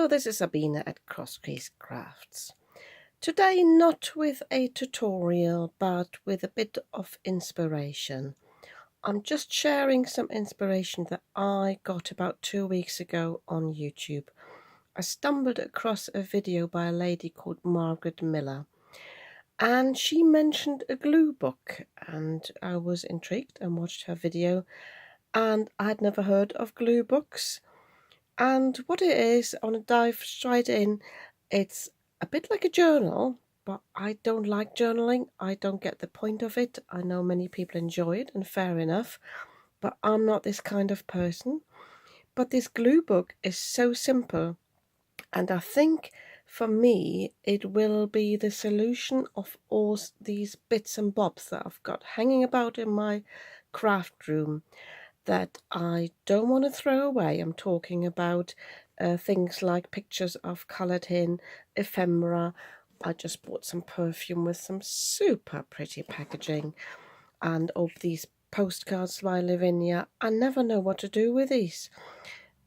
Hello, this is Sabina at Crosskeys Crafts. Today not with a tutorial but with a bit of inspiration. I'm just sharing some inspiration that I got about 2 weeks ago on YouTube. I stumbled across a video by a lady called Margaret Miller, and she mentioned a glue book, and I was intrigued and watched her video, and I'd never heard of glue books. And what it is, I want to dive straight in. It's a bit like a journal, but I don't like journaling. I don't get the point of it. I know many people enjoy it, and fair enough, but I'm not this kind of person. But this glue book is so simple, and I think for me it will be the solution of all these bits and bobs that I've got hanging about in my craft room that I don't want to throw away. I'm talking about things like pictures I've coloured in, ephemera. I just bought some perfume with some super pretty packaging, and of these postcards by Lavinia. I never know what to do with these.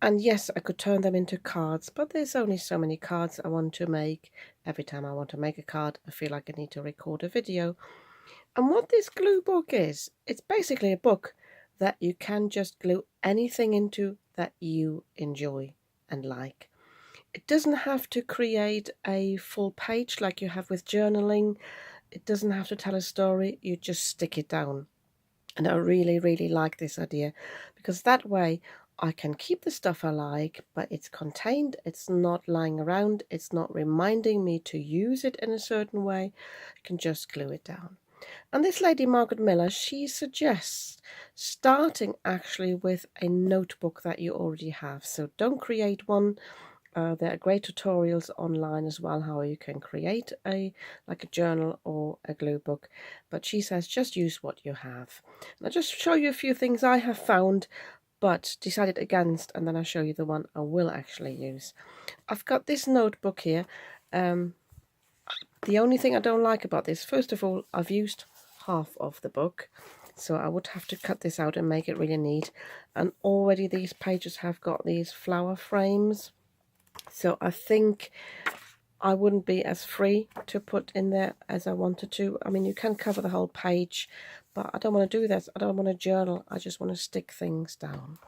And yes, I could turn them into cards, but there's only so many cards I want to make. Every time I want to make a card, I feel like I need to record a video. And what this glue book is, it's basically a book that you can just glue anything into that you enjoy and like. It doesn't have to create a full page like you have with journaling. It doesn't have to tell a story. You just stick it down. And I really, really like this idea, because that way I can keep the stuff I like, but it's contained, it's not lying around, it's not reminding me to use it in a certain way. I can just glue it down. And this lady, Margaret Miller, she suggests starting actually with a notebook that you already have. So don't create one. There are great tutorials online as well how you can create a journal or a glue book. But she says just use what you have. And I'll just show you a few things I have found but decided against, and then I'll show you the one I will actually use. I've got this notebook here. The only thing I don't like about this, first of all, I've used half of the book, so I would have to cut this out and make it really neat. And already these pages have got these flower frames, so I think I wouldn't be as free to put in there as I wanted to. I mean, you can cover the whole page, but I don't want to do that. I don't want to journal. I just want to stick things down.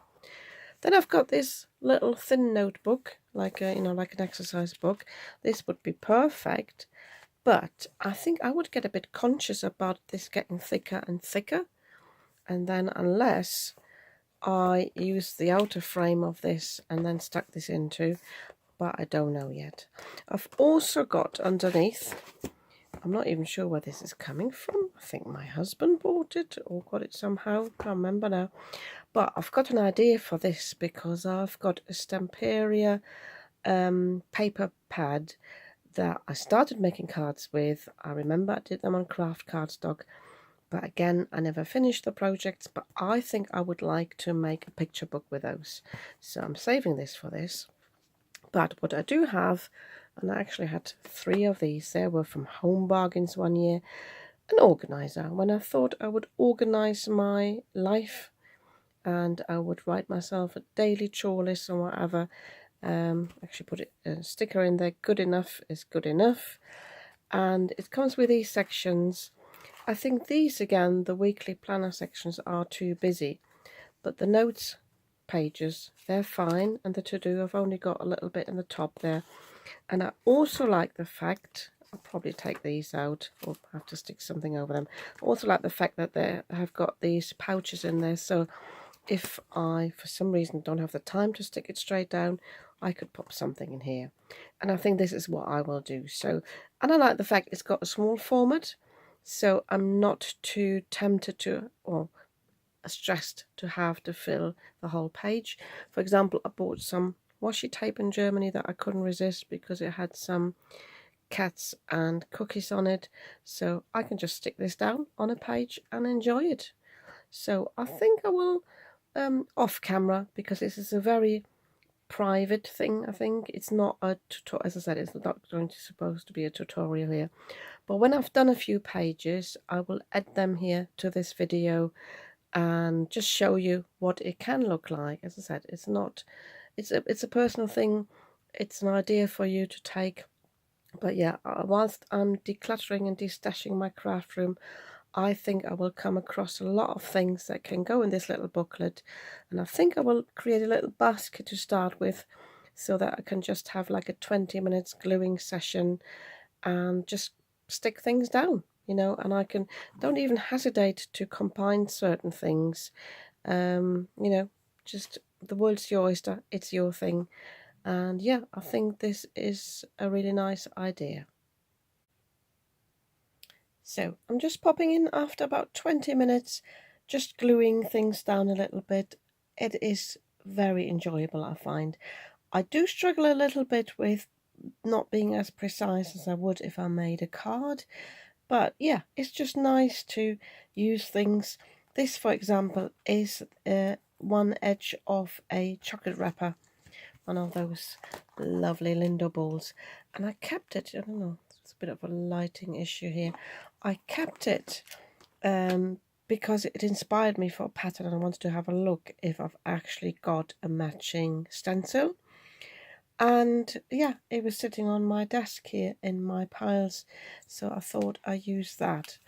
Then I've got this little thin notebook, like a, like an exercise book. This would be perfect. But I think I would get a bit conscious about this getting thicker and thicker. And then unless I use the outer frame of this and then stuck this into, but I don't know yet. I've also got underneath, I'm not even sure where this is coming from. I think my husband bought it or got it somehow. Can't remember now. But I've got an idea for this because I've got a Stamperia paper pad that I started making cards with. I remember I did them on Craft Cardstock, but again I never finished the projects. But I think I would like to make a picture book with those, so I'm saving this for this. But what I do have, and I actually had 3 of these, they were from Home Bargains one year, an organizer. When I thought I would organize my life and I would write myself a daily chore list or whatever, actually put a sticker in there, good enough is good enough. And it comes with these sections. I think these, again, the weekly planner sections are too busy, but the notes pages, they're fine, and the to-do, I've only got a little bit in the top there. And I also like the fact, I'll probably take these out or have to stick something over them. I also like the fact that they have got these pouches in there, so if I for some reason don't have the time to stick it straight down, I could pop something in here. And I think this is what I will do. So, and I like the fact it's got a small format, so I'm not too tempted to, or stressed to have to fill the whole page. For example, I bought some washi tape in Germany that I couldn't resist because it had some cats and cookies on it, so I can just stick this down on a page and enjoy it. So I think I will off camera, because this is a very private thing. I think it's not a tutorial, as I said, it's not supposed to be a tutorial here, but when I've done a few pages I will add them here to this video and just show you what it can look like. As I said, it's a personal thing. it's an idea for you to take. But yeah, whilst I'm decluttering and destashing my craft room, I think I will come across a lot of things that can go in this little booklet, and I think I will create a little basket to start with so that I can just have like a 20 minutes gluing session and just stick things down, you know, and I can don't even hesitate to combine certain things. You know, just the world's your oyster, it's your thing. And yeah, I think this is a really nice idea. So I'm just popping in after about 20 minutes, just gluing things down a little bit. It is very enjoyable, I find. I do struggle a little bit with not being as precise as I would if I made a card. But yeah, it's just nice to use things. This, for example, is one edge of a chocolate wrapper, one of those lovely Lindo balls. And I kept it, I don't know, it's a bit of a lighting issue here. I kept it because it inspired me for a pattern and I wanted to have a look if I've actually got a matching stencil. And yeah, it was sitting on my desk here in my piles, so I thought I'd use that.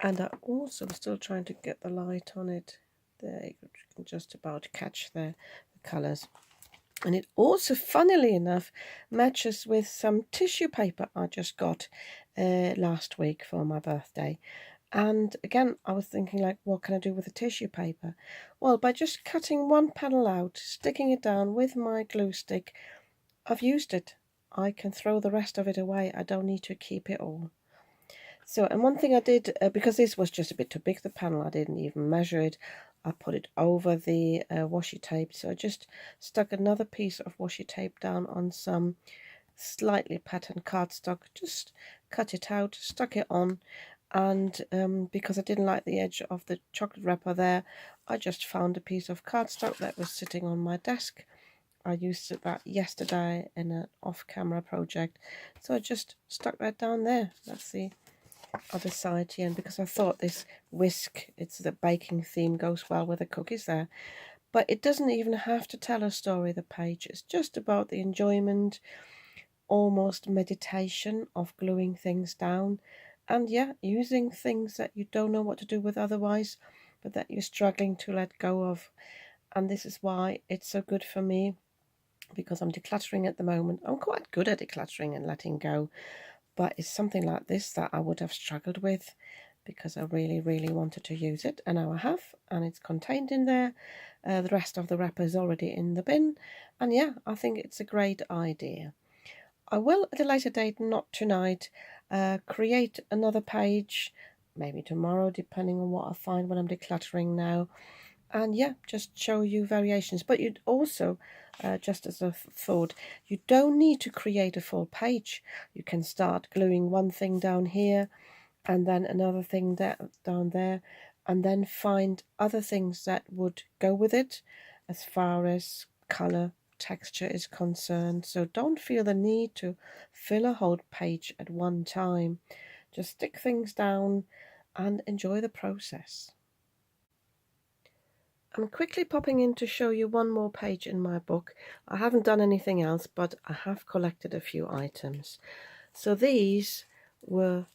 And I also am still trying to get the light on it. There, you can just about catch the colours. And it also, funnily enough, matches with some tissue paper I just got last week for my birthday. And again, I was thinking, like, what can I do with the tissue paper? Well, by just cutting one panel out, sticking it down with my glue stick, I've used it. I can throw the rest of it away. I don't need to keep it all. So, and one thing I did, because this was just a bit too big, the panel, I didn't even measure it. I put it over the washi tape. So I just stuck another piece of washi tape down on some slightly patterned cardstock. Just cut it out, stuck it on. And because I didn't like the edge of the chocolate wrapper there, I just found a piece of cardstock that was sitting on my desk. I used that yesterday in an off-camera project. So I just stuck that down there. That's the other side here, and because I thought this whisk, it's the baking theme, goes well with the cookies there. But it doesn't even have to tell a story, the page. It's just about the enjoyment, almost meditation of gluing things down, and yeah, using things that you don't know what to do with otherwise, but that you're struggling to let go of. And this is why it's so good for me, because I'm decluttering at the moment. I'm quite good at decluttering and letting go, but it's something like this that I would have struggled with because I really, really wanted to use it, and now I have, and it's contained in there. The rest of the wrapper is already in the bin, and yeah, I think it's a great idea. I will, at a later date, not tonight, create another page, maybe tomorrow, depending on what I find when I'm decluttering now. And yeah, just show you variations. But you'd also, just as a thought, you don't need to create a full page. You can start gluing one thing down here and then another thing down there, and then find other things that would go with it as far as color, texture is concerned. So don't feel the need to fill a whole page at one time. Just stick things down and enjoy the process. I'm quickly popping in to show you one more page in my book. I haven't done anything else, but I have collected a few items. So these were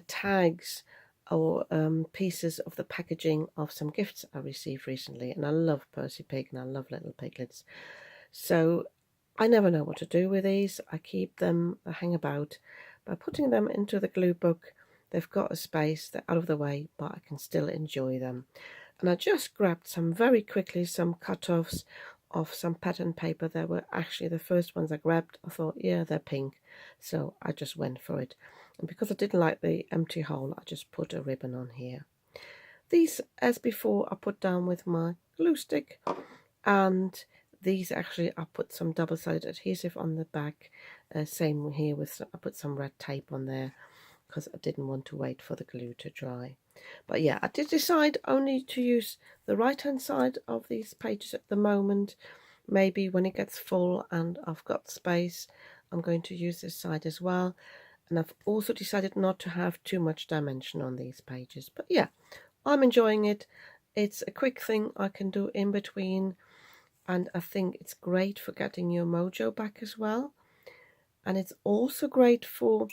tags or pieces of the packaging of some gifts I received recently, and I love Percy Pig and I love little piglets. So I never know what to do with these. I keep them, I hang about. By putting them into the glue book, they've got a space, they're out of the way, but I can still enjoy them. And I just grabbed very quickly some cut-offs of some pattern paper. They were actually the first ones I grabbed. I thought, yeah, they're pink, so I just went for it. And because I didn't like the empty hole, I just put a ribbon on here. These, as before, I put down with my glue stick, and these actually I put some double-sided adhesive on the back. Same here with I put some red tape on there because I didn't want to wait for the glue to dry. But yeah, I did decide only to use the right-hand side of these pages at the moment. Maybe when it gets full and I've got space, I'm going to use this side as well. And I've also decided not to have too much dimension on these pages. But yeah, I'm enjoying it. It's a quick thing I can do in between. and I think it's great for getting your mojo back as well. And it's also great for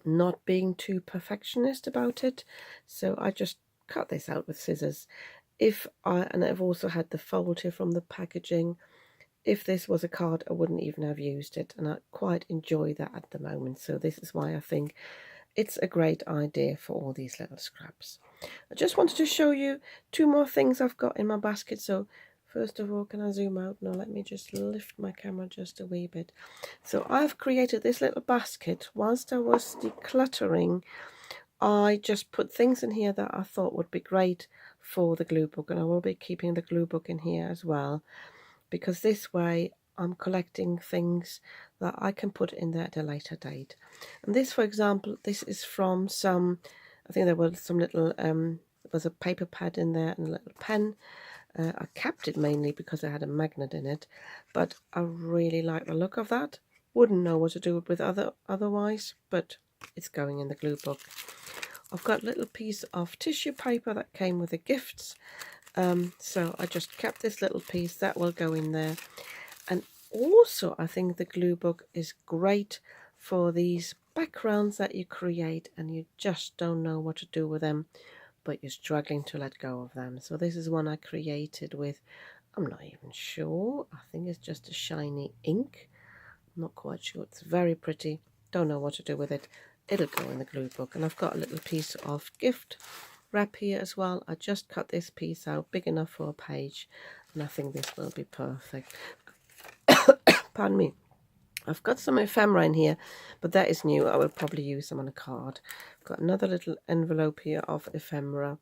not being too perfectionist about it. So I just cut this out with scissors. And I've also had the fold here from the packaging. If this was a card, I wouldn't even have used it, and I quite enjoy that at the moment. So this is why I think it's a great idea for all these little scraps. I just wanted to show you two more things I've got in my basket. So first of all, can I zoom out? No, let me just lift my camera just a wee bit. So I've created this little basket. Whilst I was decluttering, I just put things in here that I thought would be great for the glue book, and I will be keeping the glue book in here as well, because this way I'm collecting things that I can put in there at a later date. And this, for example, this is from some, I think there were some little, there was a paper pad in there and a little pen. I kept it mainly because it had a magnet in it, but I really like the look of that. Wouldn't know what to do with otherwise, but it's going in the glue book. I've got a little piece of tissue paper that came with the gifts. So I just kept this little piece that will go in there. And also I think the glue book is great for these backgrounds that you create and you just don't know what to do with them, but you're struggling to let go of them. So this is one I created with, I'm not even sure, I think it's just a shiny ink. I'm not quite sure. It's very pretty. Don't know what to do with it. It'll go in the glue book. And I've got a little piece of gift wrap here as well. I just cut this piece out big enough for a page, and I think this will be perfect. Pardon me. I've got some ephemera in here, but that is new. I will probably use them on a card. I've got another little envelope here of ephemera,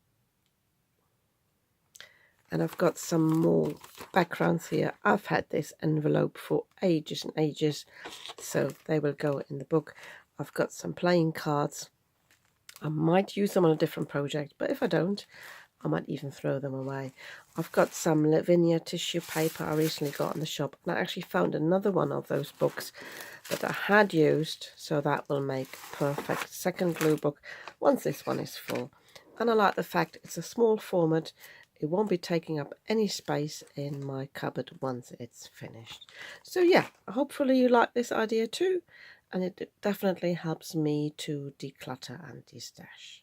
and I've got some more backgrounds here. I've had this envelope for ages and ages, so they will go in the book. I've got some playing cards. I might use them on a different project, but if I don't, I might even throw them away. I've got some Lavinia tissue paper I recently got in the shop, and I actually found another one of those books that I had used, so that will make perfect second glue book once this one is full. And I like the fact it's a small format. It won't be taking up any space in my cupboard once it's finished. So yeah, hopefully you like this idea too, and it definitely helps me to declutter and destash.